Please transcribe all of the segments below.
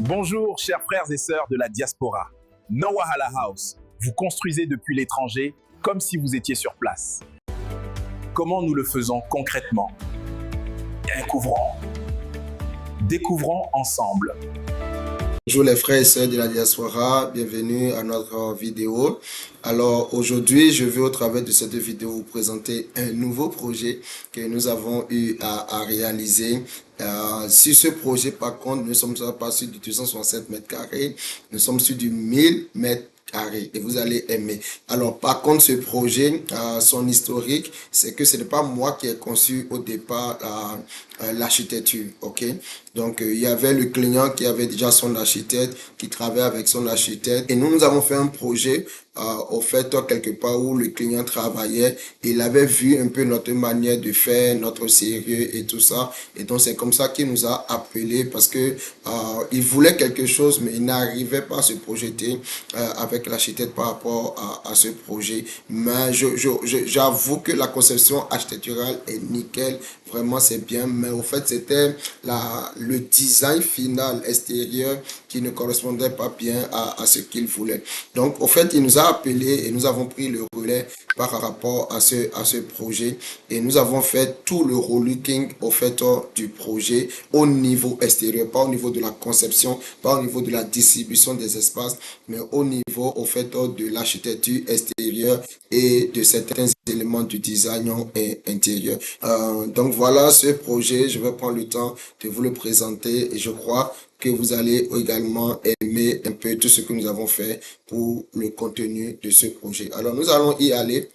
Bonjour, chers frères et sœurs de la diaspora. No Wahala House, vous construisez depuis l'étranger comme si vous étiez sur place. Comment nous le faisons concrètement? Découvrons ensemble. Bonjour les frères et sœurs de la diaspora, bienvenue à notre vidéo. Alors aujourd'hui, je veux au travers de cette vidéo vous présenter un nouveau projet que nous avons eu à réaliser. Sur ce projet, par contre, nous ne sommes pas sur du 267 mètres carrés, nous sommes sur du 1000 mètres carrés et vous allez aimer. Alors par contre, ce projet, son historique, c'est que ce n'est pas moi qui ai conçu au départ l'architecture, ok? Donc il y avait le client qui avait déjà son architecte, qui travaillait avec son architecte, et nous avons fait un projet au fait quelque part où le client travaillait. Il avait vu un peu notre manière de faire, notre sérieux et tout ça, et donc c'est comme ça qu'il nous a appelé parce que il voulait quelque chose mais il n'arrivait pas à se projeter avec l'architecte par rapport à ce projet. Mais j'avoue que la conception architecturale est nickel, vraiment c'est bien, mais au fait c'était le design final extérieur qui ne correspondait pas bien à ce qu'il voulait. Donc au fait il nous a appelé et nous avons pris le relais par rapport à ce projet et nous avons fait tout le relooking au fait du projet au niveau extérieur, pas au niveau de la conception, pas au niveau de la distribution des espaces, mais au niveau au fait de l'architecture extérieure et de certains éléments du design intérieur. Donc voilà ce projet, je vais prendre le temps de vous le présenter et je crois que vous allez également aimer un peu tout ce que nous avons fait pour le contenu de ce projet. Alors nous allons y aller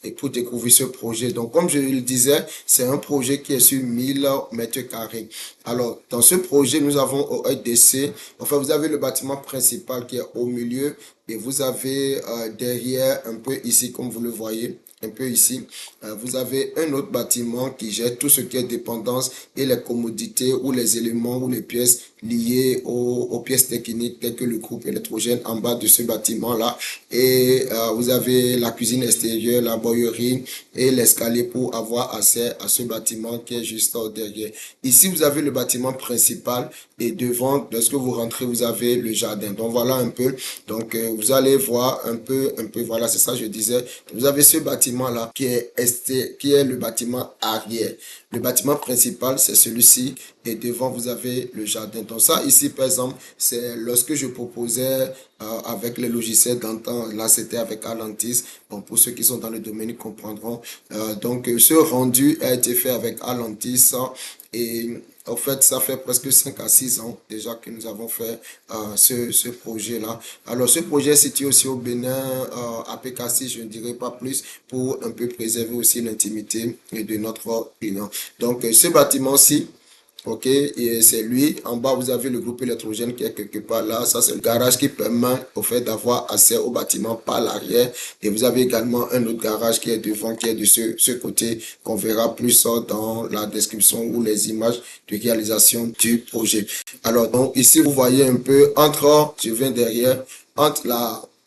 et pour découvrir ce projet. Donc comme je le disais, c'est un projet qui est sur 1000 mètres carrés. Alors dans ce projet, nous avons au EDC, enfin vous avez le bâtiment principal qui est au milieu et vous avez derrière un peu ici comme vous le voyez, un peu ici, vous avez un autre bâtiment qui gère tout ce qui est dépendance et les commodités ou les éléments ou les pièces liées aux pièces techniques telles que le groupe électrogène en bas de ce bâtiment-là. Et vous avez la cuisine extérieure, la bouillerie et l'escalier pour avoir accès à ce bâtiment qui est juste derrière. Ici, vous avez le bâtiment principal et devant, lorsque vous rentrez, vous avez le jardin. Donc voilà un peu. Donc vous allez voir un peu, voilà, c'est ça je disais. Vous avez ce bâtiment-là qui est le bâtiment arrière. Le bâtiment principal, c'est celui-ci et devant, vous avez le jardin. Donc ça, ici, par exemple, c'est lorsque je proposais avec les logiciels d'antan, là, c'était avec Alantis. Bon, pour ceux qui sont dans le domaine, ils comprendront. Donc, ce rendu a été fait avec Alantis et en fait, ça fait presque 5 à 6 ans déjà que nous avons fait ce projet-là. Alors, ce projet est situé aussi au Bénin, à Pécassi, je ne dirais pas plus, pour un peu préserver aussi l'intimité de notre client. Donc, ce bâtiment-ci, ok, et c'est lui. En bas, vous avez le groupe électrogène qui est quelque part là. Ça, c'est le garage qui permet au fait d'avoir accès au bâtiment par l'arrière. Et vous avez également un autre garage qui est devant, qui est de ce côté, qu'on verra plus dans la description ou les images de réalisation du projet. Alors, donc, ici, vous voyez un peu je viens derrière, entre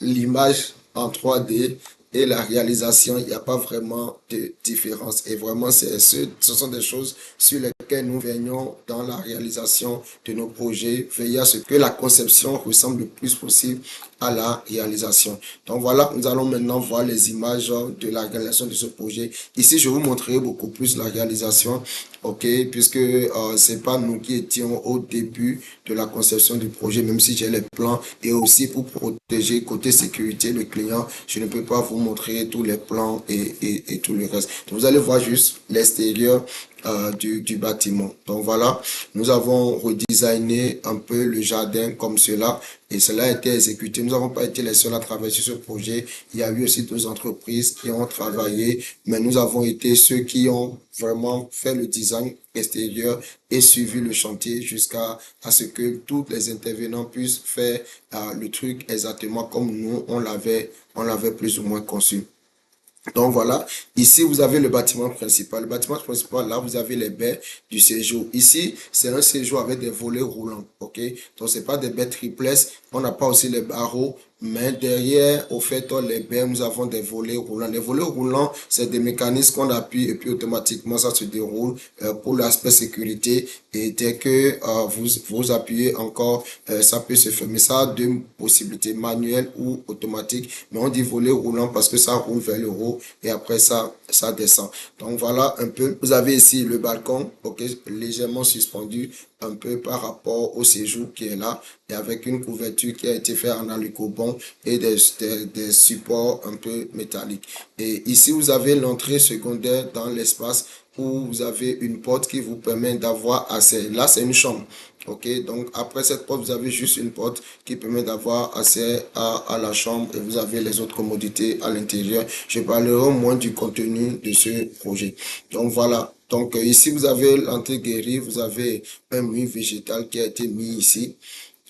l'image en 3D et la réalisation, il n'y a pas vraiment de différence. Et vraiment, ce sont des choses sur lesquelles nous veignons dans la réalisation de nos projets, veiller à ce que la conception ressemble le plus possible à la réalisation. Donc voilà, nous allons maintenant voir les images de la réalisation de ce projet. Ici, je vous montrerai beaucoup plus la réalisation, ok, puisque c'est pas nous qui étions au début de la conception du projet, même si j'ai les plans, et aussi pour protéger côté sécurité le client, je ne peux pas vous montrer tous les plans et tout le reste. Donc, vous allez voir juste l'extérieur du bâtiment. Donc voilà, nous avons redesigné un peu le jardin comme cela et cela a été exécuté. Nous n'avons pas été les seuls à travailler sur ce projet. Il y a eu aussi 2 entreprises qui ont travaillé, mais nous avons été ceux qui ont vraiment fait le design extérieur et suivi le chantier jusqu'à ce que tous les intervenants puissent faire le truc exactement comme nous, on l'avait plus ou moins conçu. Donc voilà, ici vous avez le bâtiment principal. Le bâtiment principal, là vous avez les baies du séjour. Ici, c'est un séjour avec des volets roulants, ok? Donc c'est pas des baies tripless, on n'a pas aussi les barreaux, mais derrière, au fait, les baies, nous avons des volets roulants. Les volets roulants, c'est des mécanismes qu'on appuie et puis automatiquement ça se déroule pour l'aspect sécurité. Et dès que vous appuyez encore, ça peut se fermer. Ça a deux possibilités, manuelles ou automatiques. Mais on dit volet roulant parce que ça roule vers le haut et après ça descend. Donc voilà un peu. Vous avez ici le balcon, ok, légèrement suspendu un peu par rapport au séjour qui est là et avec une couverture qui a été faite en alucobond et des supports un peu métalliques. Et ici, vous avez l'entrée secondaire dans l'espace où vous avez une porte qui vous permet d'avoir accès. Là, c'est une chambre. Ok, donc après cette porte, vous avez juste une porte qui permet d'avoir accès à la chambre et vous avez les autres commodités à l'intérieur. Je parlerai moins du contenu de ce projet. Donc voilà. Donc ici, vous avez l'entrée guérie, vous avez un mur végétal qui a été mis ici.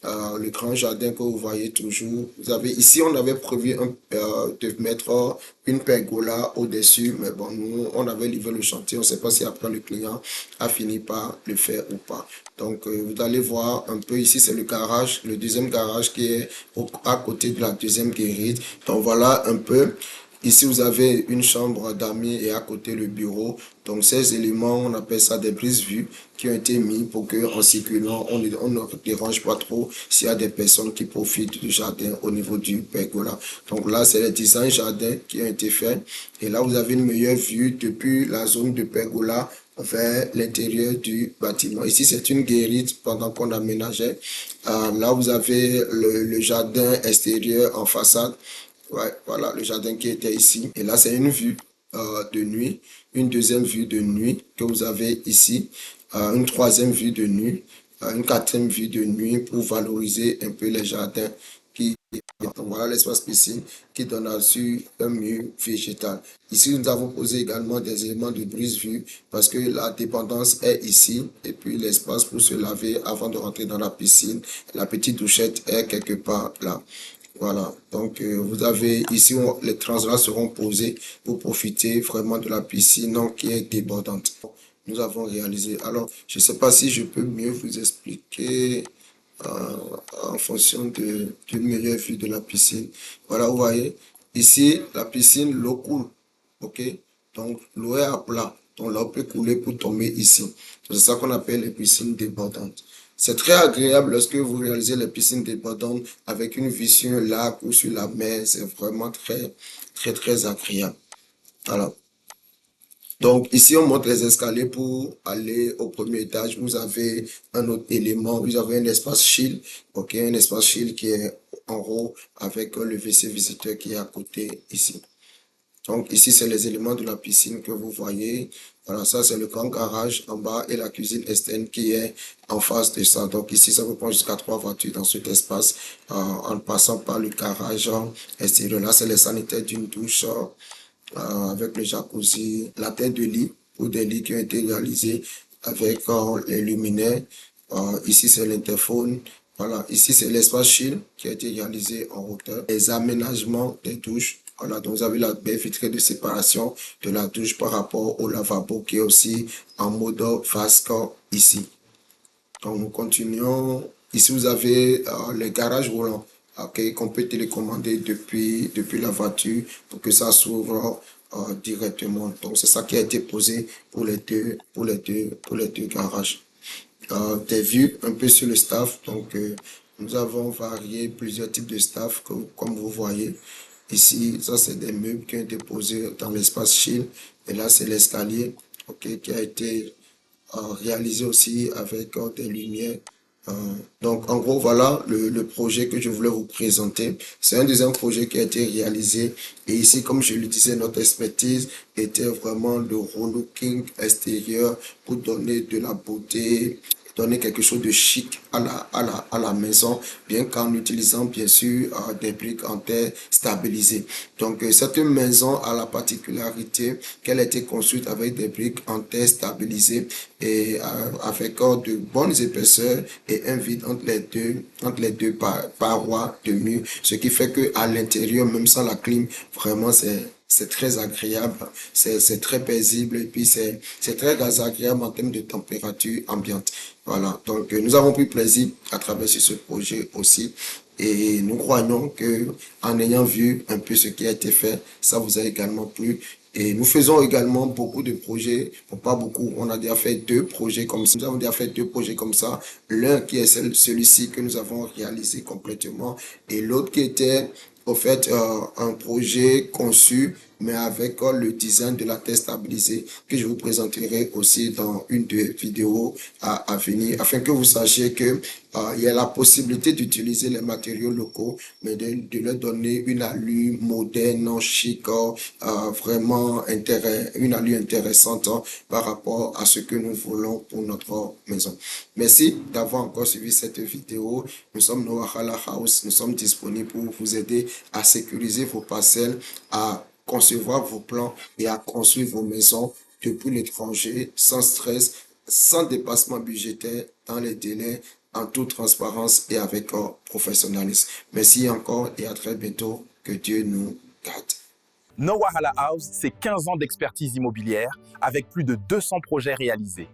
Le grand jardin que vous voyez toujours. Vous avez ici, on avait prévu de mettre une pergola au-dessus, mais bon, nous, on avait livré le chantier. On ne sait pas si après le client a fini par le faire ou pas. Donc, vous allez voir un peu ici, c'est le garage, le deuxième garage qui est à côté de la deuxième guérite. Donc, voilà un peu. Ici, vous avez une chambre d'amis et à côté le bureau. Donc, ces éléments, on appelle ça des prises-vues qui ont été mis pour que en circulant, on ne dérange pas trop s'il y a des personnes qui profitent du jardin au niveau du pergola. Donc là, c'est le design jardin qui a été fait. Et là, vous avez une meilleure vue depuis la zone de pergola vers l'intérieur du bâtiment. Ici, c'est une guérite pendant qu'on aménageait. Là, vous avez le jardin extérieur en façade. Ouais, voilà le jardin qui était ici. Et là, c'est une vue de nuit, une deuxième vue de nuit que vous avez ici, une troisième vue de nuit, une quatrième vue de nuit pour valoriser un peu les jardins qui donc voilà l'espace piscine qui donne sur un mur végétal. Ici, nous avons posé également des éléments de brise-vue parce que la dépendance est ici et puis l'espace pour se laver avant de rentrer dans la piscine. La petite douchette est quelque part là. Voilà, donc vous avez ici, les transats seront posés pour profiter vraiment de la piscine qui est débordante. Nous avons réalisé. Alors, je ne sais pas si je peux mieux vous expliquer euh, en fonction d'une meilleure vue de la piscine. Voilà, vous voyez, ici, la piscine, l'eau coule. OK? Donc, l'eau est à plat. Donc, l'eau peut couler pour tomber ici. C'est ça qu'on appelle les piscines débordantes. C'est très agréable lorsque vous réalisez les piscines débordantes avec une vue sur un lac ou sur la mer. C'est vraiment très, très, très agréable. Voilà. Donc ici, on monte les escaliers pour aller au premier étage. Vous avez un autre élément, vous avez un espace chill, ok, un espace chill qui est en haut avec le WC visiteur qui est à côté ici. Donc ici, c'est les éléments de la piscine que vous voyez. Voilà, ça c'est le grand garage en bas et la cuisine externe qui est en face de ça. Donc ici, ça peut prendre jusqu'à 3 voitures dans cet espace en passant par le garage extérieur. Là, c'est les sanitaires d'une douche avec le jacuzzi, la tête de lit ou des lits qui ont été réalisés avec les luminaires. Ici, c'est l'interphone. Voilà, ici, c'est l'espace chill qui a été réalisé en hauteur. Les aménagements des douches. Voilà, donc vous avez la baie vitrée de séparation de la douche par rapport au lavabo qui est aussi en mode vasque ici. Donc nous continuons. Ici, vous avez le garage roulant qu'on peut télécommander depuis la voiture pour que ça s'ouvre directement. Donc c'est ça qui a été posé pour les deux garages. Des vues un peu sur le staff. Donc nous avons varié plusieurs types de staff comme vous voyez. Ici, ça c'est des meubles qui ont été posés dans l'espace chill. Et là, c'est l'escalier qui a été réalisé aussi avec des lumières. Donc, en gros, voilà le projet que je voulais vous présenter. C'est un deuxième projet qui a été réalisé. Et ici, comme je le disais, notre expertise était vraiment le relooking extérieur pour donner de la beauté, donner quelque chose de chic à la maison, bien qu'en utilisant bien sûr des briques en terre stabilisées. Donc cette maison a la particularité qu'elle a été construite avec des briques en terre stabilisées et avec de bonnes épaisseurs et un vide entre les deux parois de mur, ce qui fait que à l'intérieur, même sans la clim, vraiment c'est très agréable, c'est très paisible et puis c'est très agréable en termes de température ambiante. Voilà, donc nous avons pris plaisir à travailler sur ce projet aussi et nous croyons que en ayant vu un peu ce qui a été fait, ça vous a également plu. Et nous faisons également beaucoup de projets, bon, pas beaucoup, on a déjà fait 2 projets comme ça. Nous avons déjà fait 2 projets comme ça. L'un qui est celui-ci que nous avons réalisé complètement et l'autre qui était au fait un projet conçu mais avec le design de la tête stabilisée que je vous présenterai aussi dans une des vidéos à venir afin que vous sachiez que il y a la possibilité d'utiliser les matériaux locaux mais de leur donner une allure moderne, chic, vraiment une allure intéressante par rapport à ce que nous voulons pour notre maison. Merci d'avoir encore suivi cette vidéo. Nous sommes Noah Hala House. Nous sommes disponibles pour vous aider à sécuriser vos parcelles, à concevoir vos plans et à construire vos maisons depuis l'étranger, sans stress, sans dépassement budgétaire, dans les délais, en toute transparence et avec professionnalisme. Merci encore et à très bientôt. Que Dieu nous garde. No Wahala House, c'est 15 ans d'expertise immobilière avec plus de 200 projets réalisés.